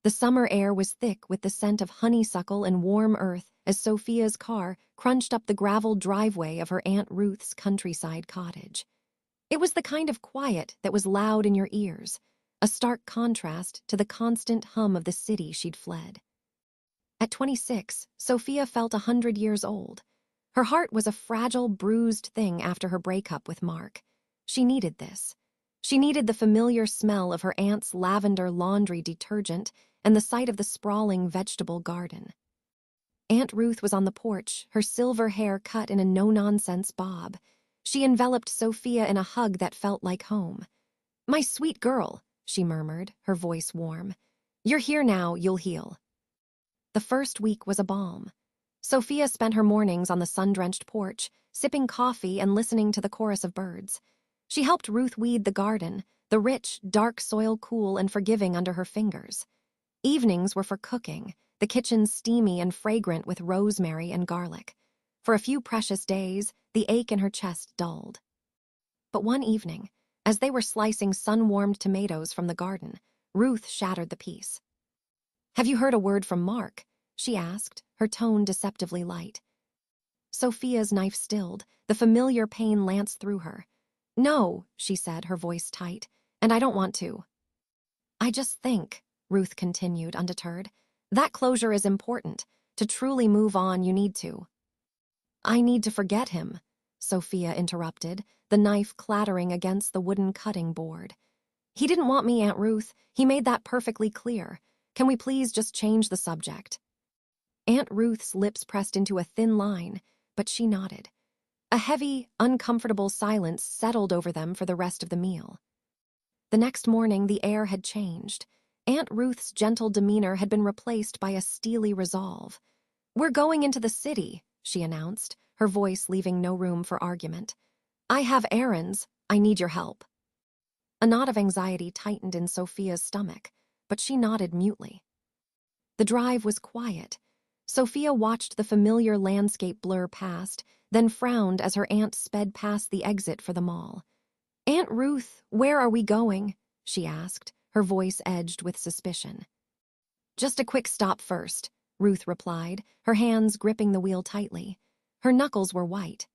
The summer air was thick with the scent of honeysuckle and warm earth as Sophia's car crunched up the graveled driveway of her Aunt Ruth's countryside cottage. It was the kind of quiet that was loud in your ears, a stark contrast to the constant hum of the city she'd fled. At 26, Sophia felt 100 years old. Her heart was a fragile, bruised thing after her breakup with Mark. She needed this. She needed the familiar smell of her aunt's lavender laundry detergent and the sight of the sprawling vegetable garden. Aunt Ruth was on the porch, her silver hair cut in a no-nonsense bob. She enveloped Sophia in a hug that felt like home. "My sweet girl," she murmured, her voice warm. "You're here now, you'll heal." The first week was a balm. Sophia spent her mornings on the sun-drenched porch, sipping coffee and listening to the chorus of birds. She helped Ruth weed the garden, the rich, dark soil cool and forgiving under her fingers. Evenings were for cooking, the kitchen steamy and fragrant with rosemary and garlic. For a few precious days, the ache in her chest dulled. But one evening, as they were slicing sun-warmed tomatoes from the garden, Ruth shattered the peace. "Have you heard a word from Mark?" she asked, her tone deceptively light. Sophia's knife stilled, the familiar pain lanced through her. "No," she said, her voice tight, "and I don't want to." "I just think," Ruth continued, undeterred, "that closure is important. To truly move on, you need to." "I need to forget him," Sophia interrupted, the knife clattering against the wooden cutting board. "He didn't want me, Aunt Ruth. He made that perfectly clear. Can we please just change the subject?" Aunt Ruth's lips pressed into a thin line, but she nodded. A heavy, uncomfortable silence settled over them for the rest of the meal. The next morning, the air had changed. Aunt Ruth's gentle demeanor had been replaced by a steely resolve. "We're going into the city," she announced, her voice leaving no room for argument. "I have errands. I need your help." A knot of anxiety tightened in Sophia's stomach, but she nodded mutely. The drive was quiet. Sophia watched the familiar landscape blur past, then frowned as her aunt sped past the exit for the mall. "Aunt Ruth, where are we going?" she asked, her voice edged with suspicion. "Just a quick stop first," Ruth replied, her hands gripping the wheel tightly. Her knuckles were white.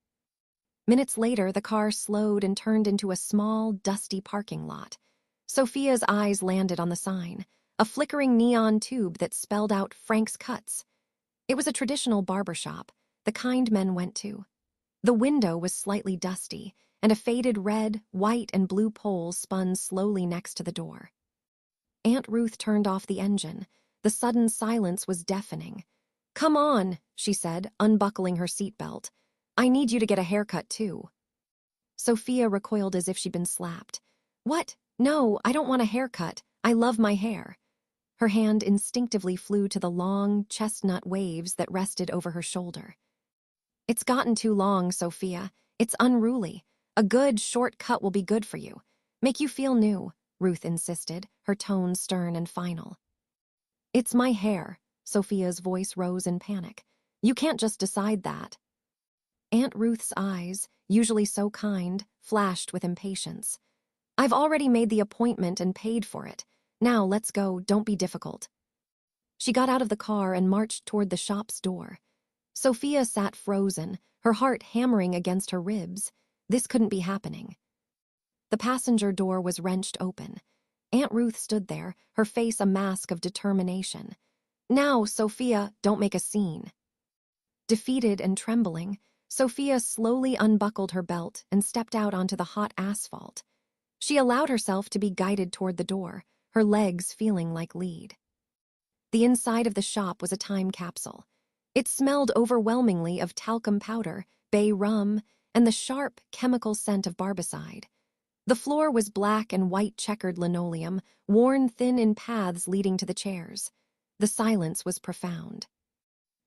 Minutes later, the car slowed and turned into a small, dusty parking lot. Sophia's eyes landed on the sign, a flickering neon tube that spelled out Frank's Cuts. It was a traditional barbershop, the kind men went to. The window was slightly dusty, and a faded red, white, and blue pole spun slowly next to the door. Aunt Ruth turned off the engine. The sudden silence was deafening. "Come on," she said, unbuckling her seatbelt. "I need you to get a haircut, too." Sophia recoiled as if she'd been slapped. "What? No, I don't want a haircut. I love my hair." Her hand instinctively flew to the long, chestnut waves that rested over her shoulder. "It's gotten too long, Sophia. It's unruly. A good, short cut will be good for you. Make you feel new," Ruth insisted, her tone stern and final. "It's my hair," Sophia's voice rose in panic. "You can't just decide that." Aunt Ruth's eyes, usually so kind, flashed with impatience. "I've already made the appointment and paid for it. Now let's go, don't be difficult." She got out of the car and marched toward the shop's door. Sophia sat frozen, her heart hammering against her ribs. This couldn't be happening. The passenger door was wrenched open. Aunt Ruth stood there, her face a mask of determination. "Now, Sophia, don't make a scene." Defeated and trembling, Sophia slowly unbuckled her belt and stepped out onto the hot asphalt. She allowed herself to be guided toward the door, her legs feeling like lead. The inside of the shop was a time capsule. It smelled overwhelmingly of talcum powder, bay rum, and the sharp, chemical scent of barbicide. The floor was black and white checkered linoleum, worn thin in paths leading to the chairs. The silence was profound.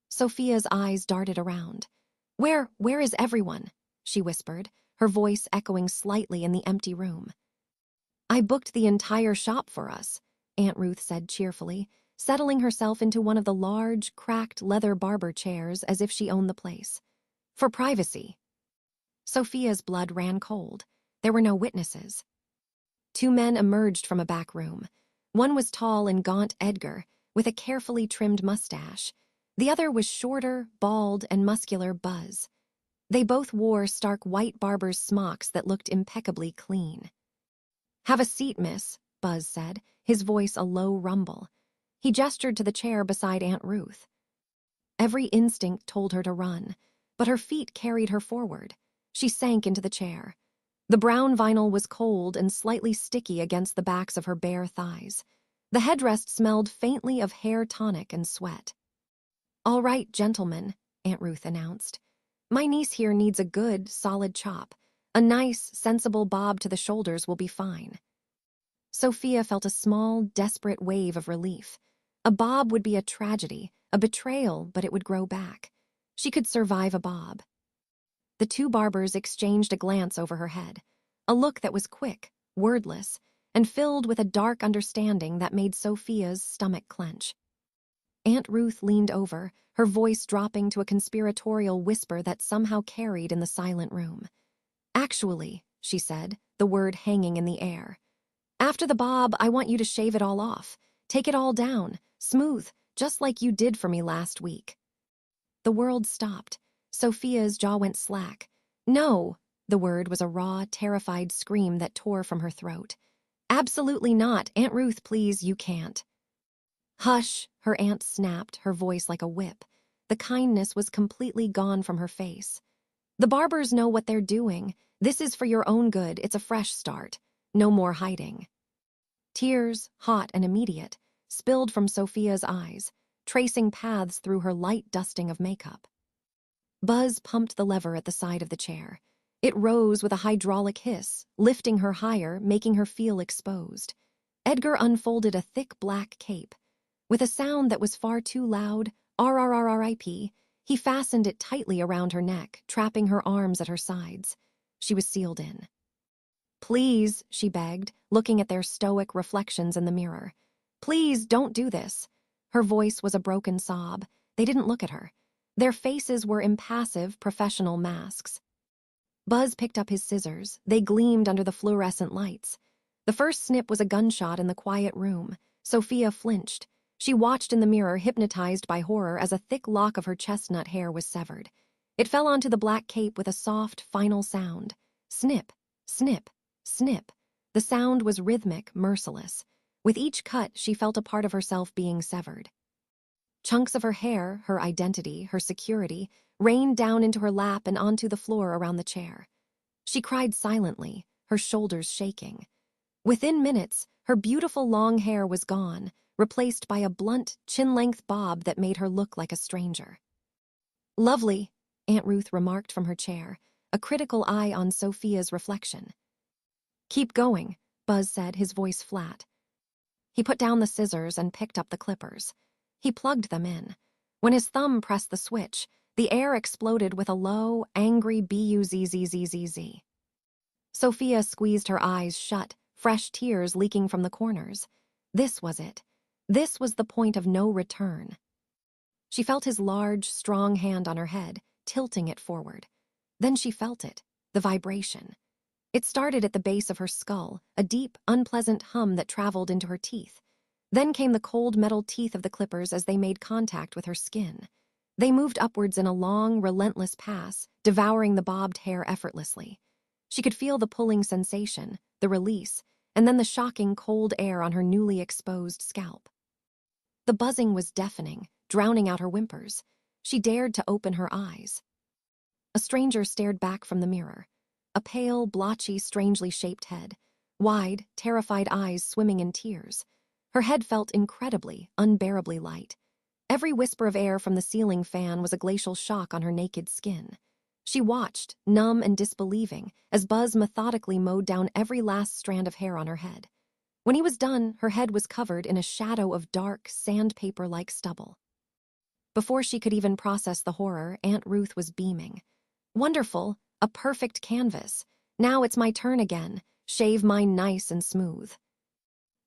Sophia's eyes darted around. Where is everyone?" she whispered, her voice echoing slightly in the empty room. "I booked the entire shop for us," Aunt Ruth said cheerfully, settling herself into one of the large, cracked leather barber chairs as if she owned the place. "For privacy." Sophia's blood ran cold. There were no witnesses. Two men emerged from a back room. One was tall and gaunt Edgar, with a carefully trimmed mustache. The other was shorter, bald, and muscular Buzz. They both wore stark white barber's smocks that looked impeccably clean. "Have a seat, miss," Buzz said, his voice a low rumble. He gestured to the chair beside Aunt Ruth. Every instinct told her to run, but her feet carried her forward. She sank into the chair. The brown vinyl was cold and slightly sticky against the backs of her bare thighs. The headrest smelled faintly of hair tonic and sweat. "All right, gentlemen," Aunt Ruth announced. "My niece here needs a good, solid chop. A nice, sensible bob to the shoulders will be fine." Sophia felt a small, desperate wave of relief. A bob would be a tragedy, a betrayal, but it would grow back. She could survive a bob. The two barbers exchanged a glance over her head, a look that was quick, wordless, and filled with a dark understanding that made Sophia's stomach clench. Aunt Ruth leaned over, her voice dropping to a conspiratorial whisper that somehow carried in the silent room. "Actually," she said, the word hanging in the air, "after the bob, I want you to shave it all off. Take it all down, smooth, just like you did for me last week." The world stopped. Sophia's jaw went slack. "No!" The word was a raw, terrified scream that tore from her throat. "Absolutely not. Aunt Ruth, please, you can't." "Hush," her aunt snapped, her voice like a whip. The kindness was completely gone from her face. "The barbers know what they're doing. This is for your own good. It's a fresh start. No more hiding." Tears, hot and immediate, spilled from Sophia's eyes, tracing paths through her light dusting of makeup. Buzz pumped the lever at the side of the chair. It rose with a hydraulic hiss, lifting her higher, making her feel exposed. Edgar unfolded a thick black cape. With a sound that was far too loud, RRRRIP, he fastened it tightly around her neck, trapping her arms at her sides. She was sealed in. "Please," she begged, looking at their stoic reflections in the mirror. "Please, don't do this." Her voice was a broken sob. They didn't look at her. Their faces were impassive, professional masks. Buzz picked up his scissors. They gleamed under the fluorescent lights. The first snip was a gunshot in the quiet room. Sophia flinched. She watched in the mirror, hypnotized by horror, as a thick lock of her chestnut hair was severed. It fell onto the black cape with a soft, final sound. Snip, snip, snip. The sound was rhythmic, merciless. With each cut, she felt a part of herself being severed. Chunks of her hair, her identity, her security, rained down into her lap and onto the floor around the chair. She cried silently, her shoulders shaking. Within minutes, her beautiful long hair was gone, replaced by a blunt, chin-length bob that made her look like a stranger. "Lovely," Aunt Ruth remarked from her chair, a critical eye on Sophia's reflection. "Keep going," Buzz said, his voice flat. He put down the scissors and picked up the clippers. He plugged them in. When his thumb pressed the switch, the air exploded with a low, angry buzzz. Sophia squeezed her eyes shut, fresh tears leaking from the corners. This was it. This was the point of no return. She felt his large, strong hand on her head, tilting it forward. Then she felt it, the vibration. It started at the base of her skull, a deep, unpleasant hum that traveled into her teeth. Then came the cold metal teeth of the clippers as they made contact with her skin. They moved upwards in a long, relentless pass, devouring the bobbed hair effortlessly. She could feel the pulling sensation, the release, and then the shocking cold air on her newly exposed scalp. The buzzing was deafening, drowning out her whimpers. She dared to open her eyes. A stranger stared back from the mirror. A pale, blotchy, strangely shaped head. Wide, terrified eyes swimming in tears. Her head felt incredibly, unbearably light. Every whisper of air from the ceiling fan was a glacial shock on her naked skin. She watched, numb and disbelieving, as Buzz methodically mowed down every last strand of hair on her head. When he was done, her head was covered in a shadow of dark, sandpaper-like stubble. Before she could even process the horror, Aunt Ruth was beaming. "Wonderful, a perfect canvas. Now it's my turn again. Shave mine nice and smooth."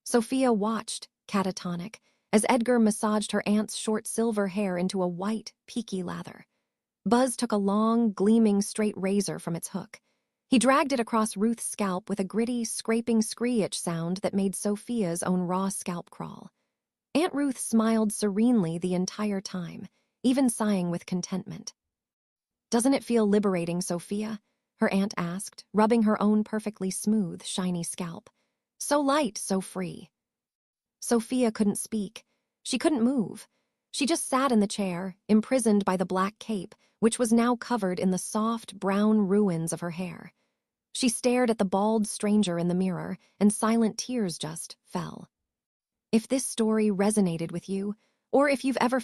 Sophia watched, catatonic, as Edgar massaged her aunt's short silver hair into a white, peaky lather. Buzz took a long, gleaming straight razor from its hook. He dragged it across Ruth's scalp with a gritty, scraping screech sound that made Sophia's own raw scalp crawl. Aunt Ruth smiled serenely the entire time, even sighing with contentment. "Doesn't it feel liberating, Sophia?" her aunt asked, rubbing her own perfectly smooth, shiny scalp. "So light, so free." Sophia couldn't speak. She couldn't move. She just sat in the chair, imprisoned by the black cape, which was now covered in the soft, brown ruins of her hair. She stared at the bald stranger in the mirror, and silent tears just fell. If this story resonated with you, or if you've ever